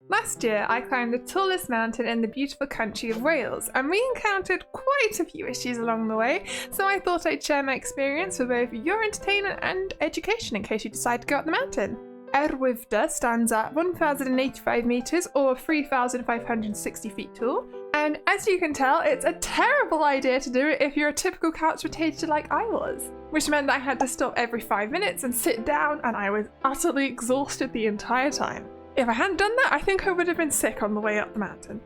Last year, I climbed the tallest mountain in the beautiful country of Wales, and we encountered quite a few issues along the way, so I thought I'd share my experience for both your entertainment and education in case you decide to go up the mountain. Wyddfa stands at 1,085 metres or 3,560 feet tall, and as you can tell, it's a terrible idea to do it if you're a typical couch potato like I was, which meant I had to stop every 5 minutes and sit down, and I was utterly exhausted the entire time. If I hadn't done that, I think I would have been sick on the way up the mountain.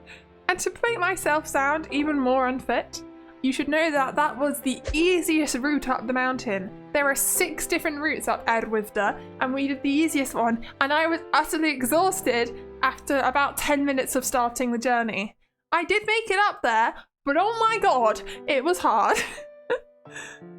And to make myself sound even more unfit, you should know that that was the easiest route up the mountain. There are 6 different routes up Wyddfa, and we did the easiest one, and I was utterly exhausted after about 10 minutes of starting the journey. I did make it up there, but oh my god, it was hard.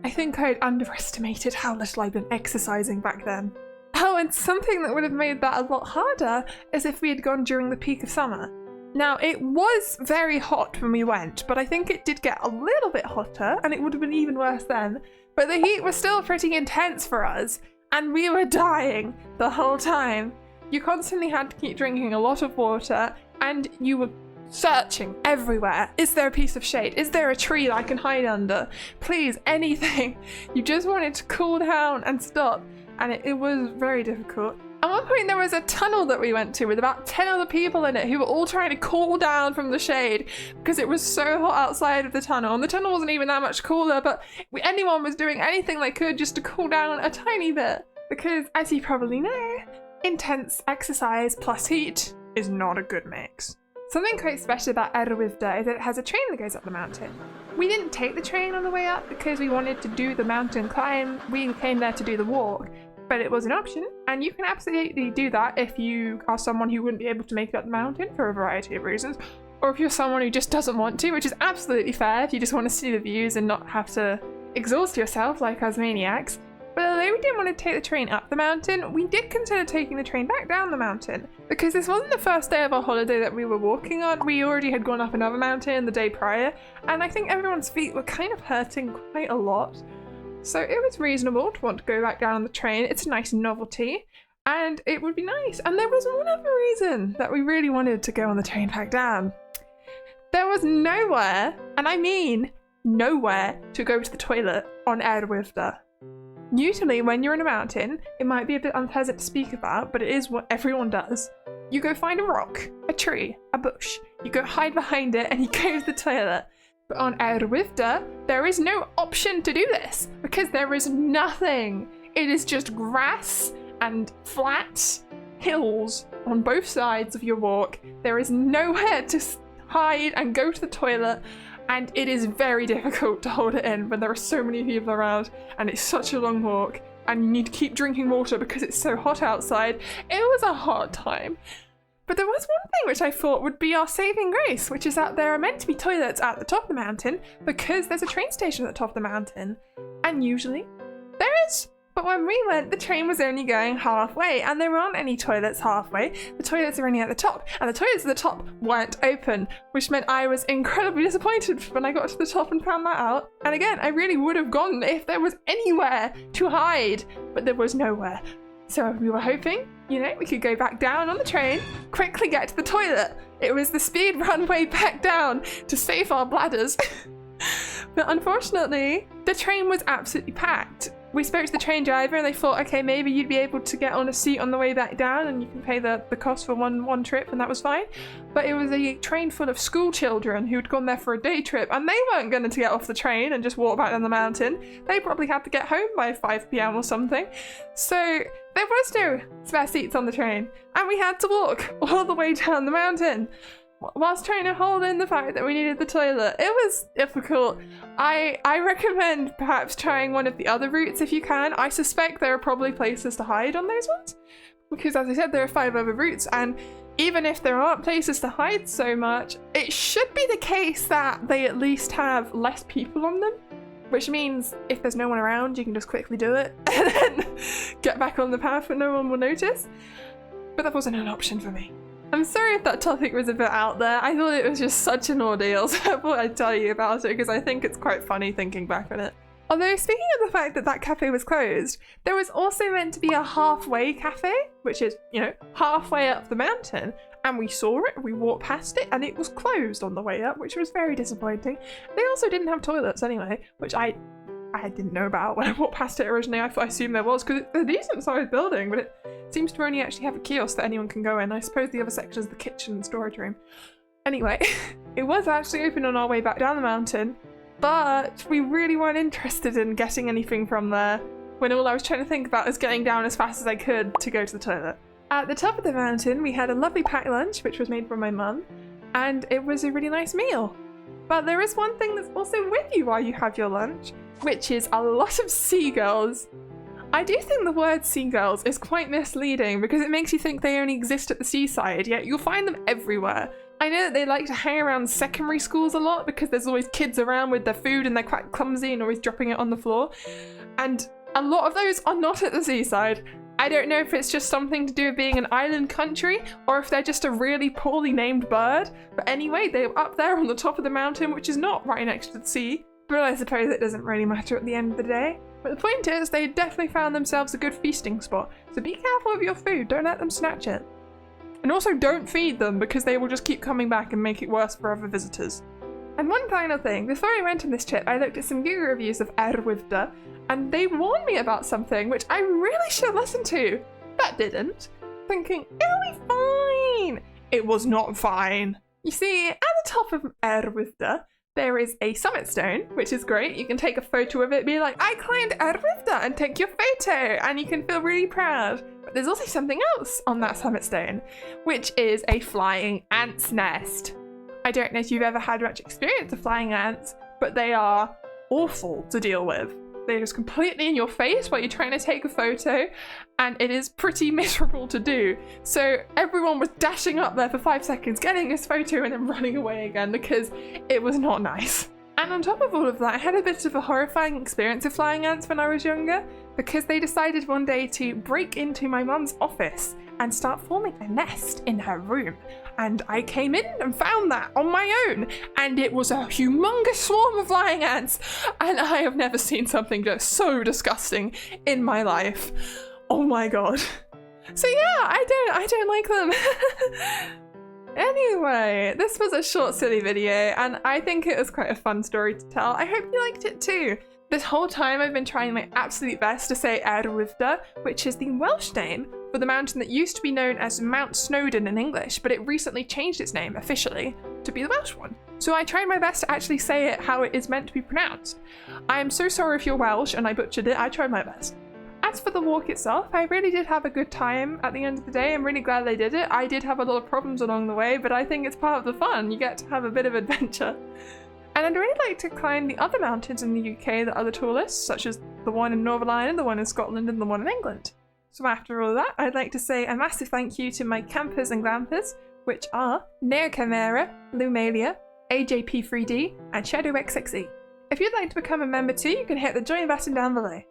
I think I'd underestimated how little I'd been exercising back then. Oh, and something that would have made that a lot harder is if we had gone during the peak of summer. Now, it was very hot when we went, but I think it did get a little bit hotter, and it would have been even worse then. But the heat was still pretty intense for us, and we were dying the whole time. You constantly had to keep drinking a lot of water, and you were searching everywhere. Is there a piece of shade? Is there a tree that I can hide under? Please, anything. You just wanted to cool down and stop. And it was very difficult. At one point there was a tunnel that we went to with about 10 other people in it who were all trying to cool down from the shade because it was so hot outside of the tunnel, and the tunnel wasn't even that much cooler, but anyone was doing anything they could just to cool down a tiny bit, because as you probably know, intense exercise plus heat is not a good mix. Something quite special about Wyddfa is that it has a train that goes up the mountain. We didn't take the train on the way up because we wanted to do the mountain climb. We came there to do the walk, but it was an option, and you can absolutely do that if you are someone who wouldn't be able to make it up the mountain for a variety of reasons, or if you're someone who just doesn't want to, which is absolutely fair if you just want to see the views and not have to exhaust yourself like us maniacs. But although we didn't want to take the train up the mountain, we did consider taking the train back down the mountain, because this wasn't the first day of our holiday that we were walking on. We already had gone up another mountain the day prior, and I think everyone's feet were kind of hurting quite a lot. So it was reasonable to want to go back down on the train. It's a nice novelty, and it would be nice. And there was one other reason that we really wanted to go on the train back down. There was nowhere, and I mean nowhere, to go to the toilet on Wyddfa. Usually when you're in a mountain, it might be a bit unpleasant to speak about, but it is what everyone does. You go find a rock, a tree, a bush, you go hide behind it, and you go to the toilet. But on Wyddfa, there is no option to do this, because there is nothing. It is just grass and flat hills on both sides of your walk. There is nowhere to hide and go to the toilet, and it is very difficult to hold it in when there are so many people around, and it's such a long walk, and you need to keep drinking water because it's so hot outside. It was a hard time. But there was one thing which I thought would be our saving grace, which is that there are meant to be toilets at the top of the mountain because there's a train station at the top of the mountain. And usually there is. But when we went, the train was only going halfway, and there aren't any toilets halfway. The toilets are only at the top, and the toilets at the top weren't open, which meant I was incredibly disappointed when I got to the top and found that out. And again, I really would have gone if there was anywhere to hide, but there was nowhere. So we were hoping, you know, we could go back down on the train, quickly get to the toilet. It was the speed runway back down to save our bladders. But unfortunately, the train was absolutely packed. We spoke to the train driver and they thought, okay, maybe you'd be able to get on a seat on the way back down and you can pay the cost for one trip, and that was fine. But it was a train full of school children who'd gone there for a day trip, and they weren't going to get off the train and just walk back down the mountain. They probably had to get home by 5 p.m. or something. So there was no spare seats on the train, and we had to walk all the way down the mountain whilst trying to hold in the fact that we needed the toilet. It was difficult. I recommend perhaps trying one of the other routes if you can. I suspect there are probably places to hide on those ones, because as I said, there are 5 other routes, and even if there aren't places to hide so much, it should be the case that they at least have less people on them, which means if there's no one around, you can just quickly do it and then get back on the path and no one will notice. But that wasn't an option for me. I'm sorry if that topic was a bit out there. I thought it was just such an ordeal, so I thought I'd tell you about it because I think it's quite funny thinking back on it. Although, speaking of the fact that that cafe was closed, there was also meant to be a halfway cafe, which is, you know, halfway up the mountain. and we saw it, we walked past it, and it was closed on the way up, which was very disappointing. They also didn't have toilets anyway, which I didn't know about when I walked past it originally. I assumed there was, because it's a decent sized building, but it seems to only actually have a kiosk that anyone can go in. I suppose the other section is the kitchen and storage room. Anyway, it was actually open on our way back down the mountain, but we really weren't interested in getting anything from there, when all I was trying to think about was getting down as fast as I could to go to the toilet. At the top of the mountain, we had a lovely packed lunch, which was made by my mum, and it was a really nice meal. But there is one thing that's also with you while you have your lunch, which is a lot of seagulls. I do think the word seagulls is quite misleading because it makes you think they only exist at the seaside, yet you'll find them everywhere. I know that they like to hang around secondary schools a lot because there's always kids around with their food and they're quite clumsy and always dropping it on the floor. And a lot of those are not at the seaside. I don't know if it's just something to do with being an island country or if they're just a really poorly named bird. But anyway, they're up there on the top of the mountain, which is not right next to the sea. But I suppose it doesn't really matter at the end of the day. But the point is, they definitely found themselves a good feasting spot. So be careful with your food, don't let them snatch it. And also don't feed them because they will just keep coming back and make it worse for other visitors. And one final thing, before I went on this trip, I looked at some Google reviews of wyddfa, and they warned me about something which I really should listen to, but didn't. Thinking, it'll be fine. It was not fine. You see, at the top of wyddfa, there is a summit stone, which is great. You can take a photo of it, be like, I climbed wyddfa, and take your photo, and you can feel really proud. But there's also something else on that summit stone, which is a flying ant's nest. I don't know if you've ever had much experience of flying ants, but they are awful to deal with. They're just completely in your face while you're trying to take a photo, and it is pretty miserable to do. So everyone was dashing up there for 5 seconds, getting this photo and then running away again because it was not nice. And on top of all of that, I had a bit of a horrifying experience of flying ants when I was younger because they decided one day to break into my mum's office and start forming a nest in her room. And I came in and found that on my own, and it was a humongous swarm of flying ants, and I have never seen something just so disgusting in my life. Oh my god. So yeah, I don't like them. Anyway, this was a short, silly video, and I think it was quite a fun story to tell. I hope you liked it too. This whole time I've been trying my absolute best to say wyddfa, which is the Welsh name for the mountain that used to be known as Mount Snowdon in English, but it recently changed its name officially to be the Welsh one. So I tried my best to actually say it how it is meant to be pronounced. I am so sorry if you're Welsh and I butchered it, I tried my best. As for the walk itself, I really did have a good time at the end of the day. I'm really glad they did it. I did have a lot of problems along the way, but I think it's part of the fun. You get to have a bit of adventure. And I'd really like to climb the other mountains in the UK that are the tallest, such as the one in Northern Ireland, the one in Scotland, and the one in England. So after all that, I'd like to say a massive thank you to my campers and glampers, which are Neo Chimera, Lumalia, AJP3D, and ShadowXXE. If you'd like to become a member too, you can hit the join button down below.